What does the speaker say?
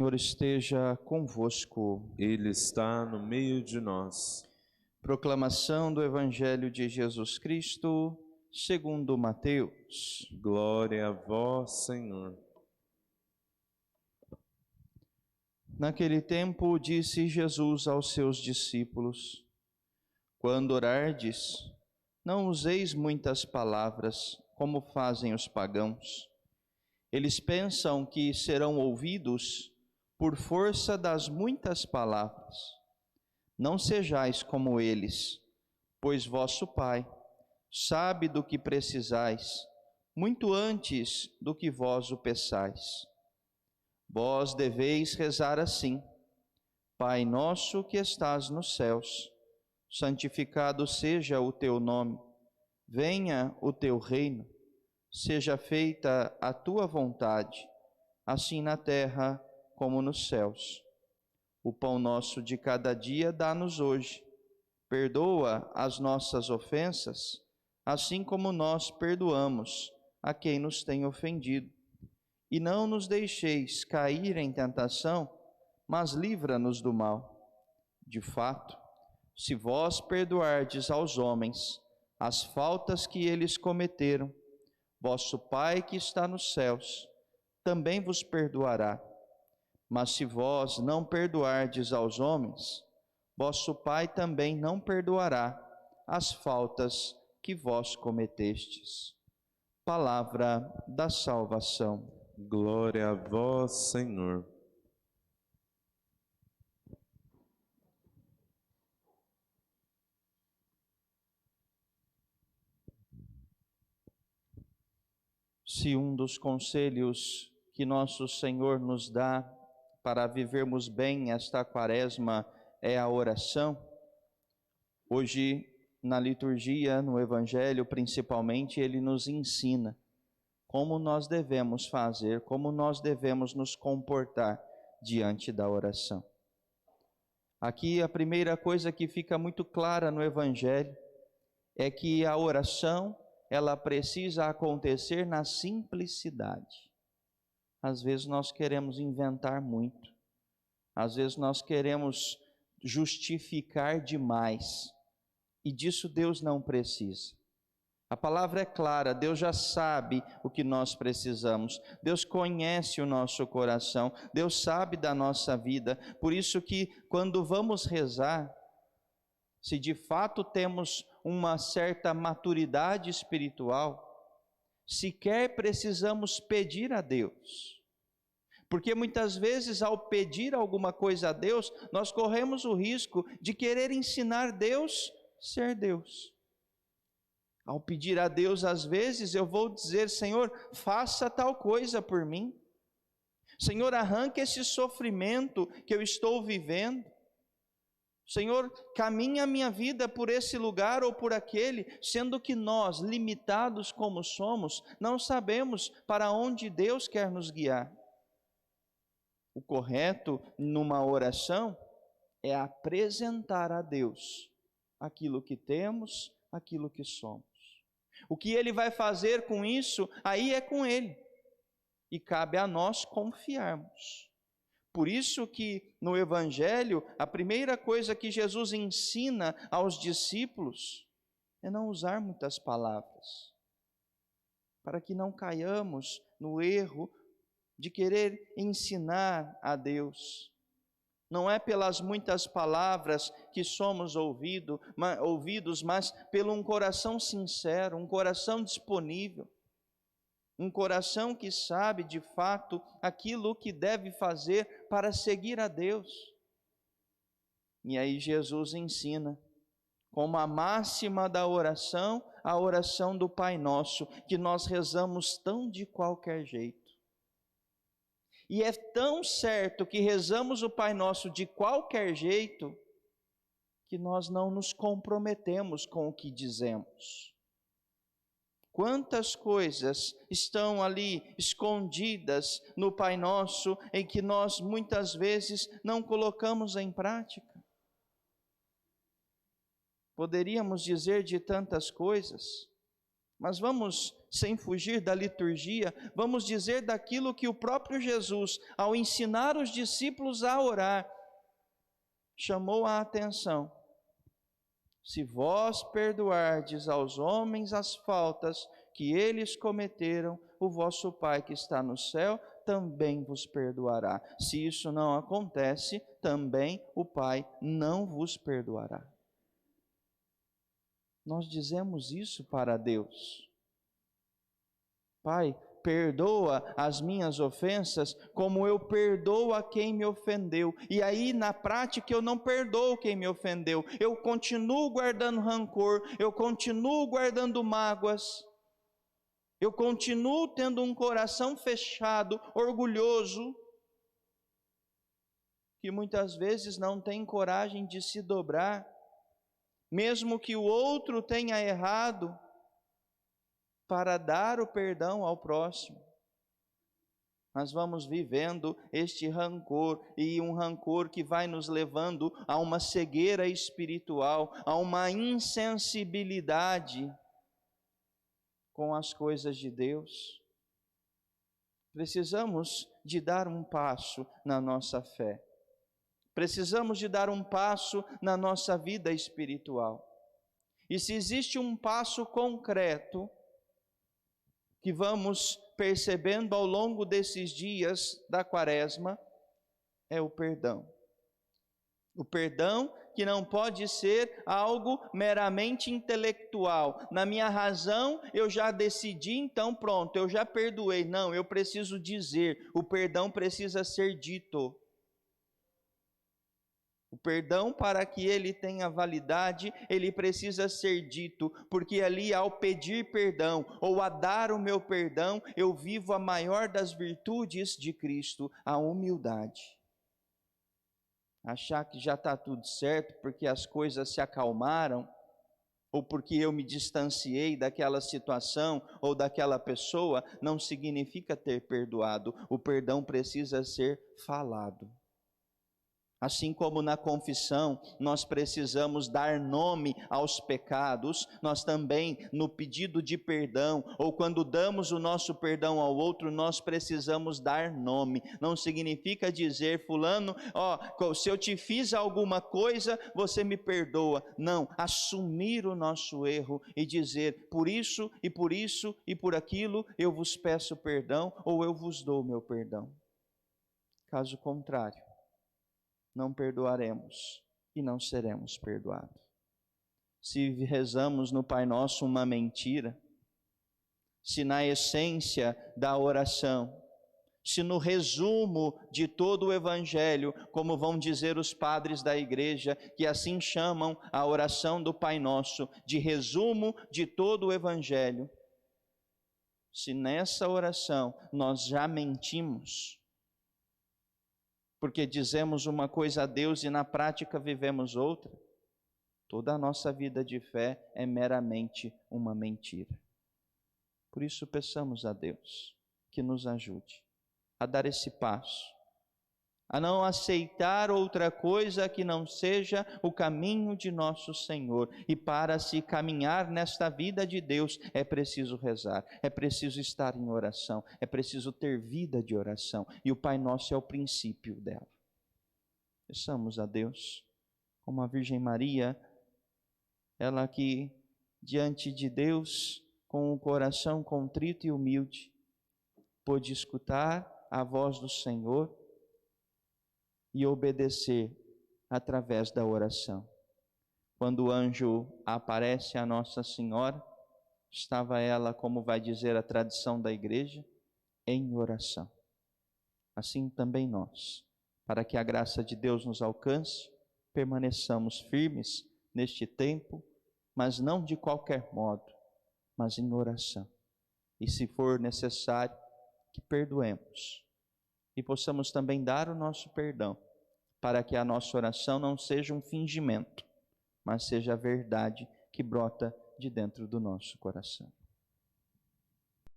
Senhor esteja convosco. Ele está no meio de nós. Proclamação do Evangelho de Jesus Cristo, segundo Mateus. Glória a vós, Senhor. Naquele tempo disse Jesus aos seus discípulos: Quando orardes, não useis muitas palavras, como fazem os pagãos. Eles pensam que serão ouvidos por força das muitas palavras. Não sejais como eles, pois vosso Pai sabe do que precisais, muito antes do que vós o peçais. Vós deveis rezar assim: Pai nosso que estás nos céus, santificado seja o teu nome. Venha o teu reino. Seja feita a tua vontade, assim na terra como nos céus. O pão nosso de cada dia dá-nos hoje. Perdoa as nossas ofensas, assim como nós perdoamos a quem nos tem ofendido. E não nos deixeis cair em tentação, mas livra-nos do mal. De fato, se vós perdoardes aos homens as faltas que eles cometeram, vosso Pai que está nos céus também vos perdoará. Mas se vós não perdoardes aos homens, vosso Pai também não perdoará as faltas que vós cometestes. Palavra da salvação. Glória a vós, Senhor. Se um dos conselhos que nosso Senhor nos dá para vivermos bem esta quaresma é a oração, hoje na liturgia, no Evangelho principalmente, ele nos ensina como nós devemos fazer, como nós devemos nos comportar diante da oração. Aqui a primeira coisa que fica muito clara no Evangelho é que a oração, ela precisa acontecer na simplicidade. Às vezes nós queremos inventar muito. Às vezes nós queremos justificar demais. E disso Deus não precisa. A palavra é clara, Deus já sabe o que nós precisamos. Deus conhece o nosso coração. Deus sabe da nossa vida. Por isso que quando vamos rezar, se de fato temos uma certa maturidade espiritual, sequer precisamos pedir a Deus. Porque muitas vezes, ao pedir alguma coisa a Deus, nós corremos o risco de querer ensinar Deus a ser Deus. Ao pedir a Deus, às vezes, eu vou dizer: Senhor, faça tal coisa por mim. Senhor, arranque esse sofrimento que eu estou vivendo. Senhor, caminha a minha vida por esse lugar ou por aquele, sendo que nós, limitados como somos, não sabemos para onde Deus quer nos guiar. O correto numa oração é apresentar a Deus aquilo que temos, aquilo que somos. O que Ele vai fazer com isso, aí é com Ele. E cabe a nós confiarmos. Por isso que no Evangelho, a primeira coisa que Jesus ensina aos discípulos é não usar muitas palavras, para que não caiamos no erro de querer ensinar a Deus. Não é pelas muitas palavras que somos ouvidos, mas pelo um coração sincero, um coração disponível. Um coração que sabe de fato aquilo que deve fazer para seguir a Deus. E aí Jesus ensina, como a máxima da oração, a oração do Pai Nosso, que nós rezamos tão de qualquer jeito. E é tão certo que rezamos o Pai Nosso de qualquer jeito, que nós não nos comprometemos com o que dizemos. Quantas coisas estão ali escondidas no Pai Nosso, em que nós muitas vezes não colocamos em prática? Poderíamos dizer de tantas coisas, Mas vamos, sem fugir da liturgia, vamos dizer daquilo que o próprio Jesus, ao ensinar os discípulos a orar, chamou a atenção. Se vós perdoardes aos homens as faltas que eles cometeram, o vosso Pai que está no céu também vos perdoará. Se isso não acontece, também o Pai não vos perdoará. Nós dizemos isso para Deus. Pai, perdoa as minhas ofensas como eu perdoo a quem me ofendeu. E aí, na prática, eu não perdoo quem me ofendeu. Eu continuo guardando rancor, eu continuo guardando mágoas. Eu continuo tendo um coração fechado, orgulhoso, que muitas vezes não tem coragem de se dobrar, mesmo que o outro tenha errado, para dar o perdão ao próximo. Nós vamos vivendo este rancor, e um rancor que vai nos levando a uma cegueira espiritual, a uma insensibilidade com as coisas de Deus. Precisamos de dar um passo na nossa fé. Precisamos de dar um passo na nossa vida espiritual. E se existe um passo concreto que vamos percebendo ao longo desses dias da Quaresma, é o perdão. O perdão que não pode ser algo meramente intelectual. Na minha razão, eu já decidi, então pronto, eu já perdoei. Não, eu preciso dizer, o perdão precisa ser dito. O perdão, para que ele tenha validade, ele precisa ser dito, porque ali, ao pedir perdão, ou a dar o meu perdão, eu vivo a maior das virtudes de Cristo, a humildade. Achar que já está tudo certo, porque as coisas se acalmaram, ou porque eu me distanciei daquela situação, ou daquela pessoa, não significa ter perdoado. O perdão precisa ser falado. Assim como na confissão nós precisamos dar nome aos pecados, nós também, no pedido de perdão, ou quando damos o nosso perdão ao outro, nós precisamos dar nome. Não significa dizer, fulano, se eu te fiz alguma coisa, você me perdoa. Não, assumir o nosso erro e dizer, por isso e por isso e por aquilo, eu vos peço perdão, ou eu vos dou o meu perdão. Caso contrário, não perdoaremos e não seremos perdoados. Se rezamos no Pai Nosso uma mentira, se na essência da oração, se no resumo de todo o Evangelho, como vão dizer os padres da igreja, que assim chamam a oração do Pai Nosso, de resumo de todo o Evangelho, se nessa oração nós já mentimos, porque dizemos uma coisa a Deus e na prática vivemos outra, toda a nossa vida de fé é meramente uma mentira. Por isso peçamos a Deus que nos ajude a dar esse passo, a não aceitar outra coisa que não seja o caminho de nosso Senhor. E para se caminhar nesta vida de Deus, é preciso rezar, é preciso estar em oração, é preciso ter vida de oração. E o Pai Nosso é o princípio dela. Peçamos a Deus, como a Virgem Maria, ela que diante de Deus, com o coração contrito e humilde, pôde escutar a voz do Senhor e obedecer através da oração. Quando o anjo aparece a Nossa Senhora, estava ela, como vai dizer a tradição da igreja, em oração. Assim também nós, para que a graça de Deus nos alcance, permaneçamos firmes neste tempo, mas não de qualquer modo, mas em oração. E se for necessário, que perdoemos e possamos também dar o nosso perdão, para que a nossa oração não seja um fingimento, mas seja a verdade que brota de dentro do nosso coração.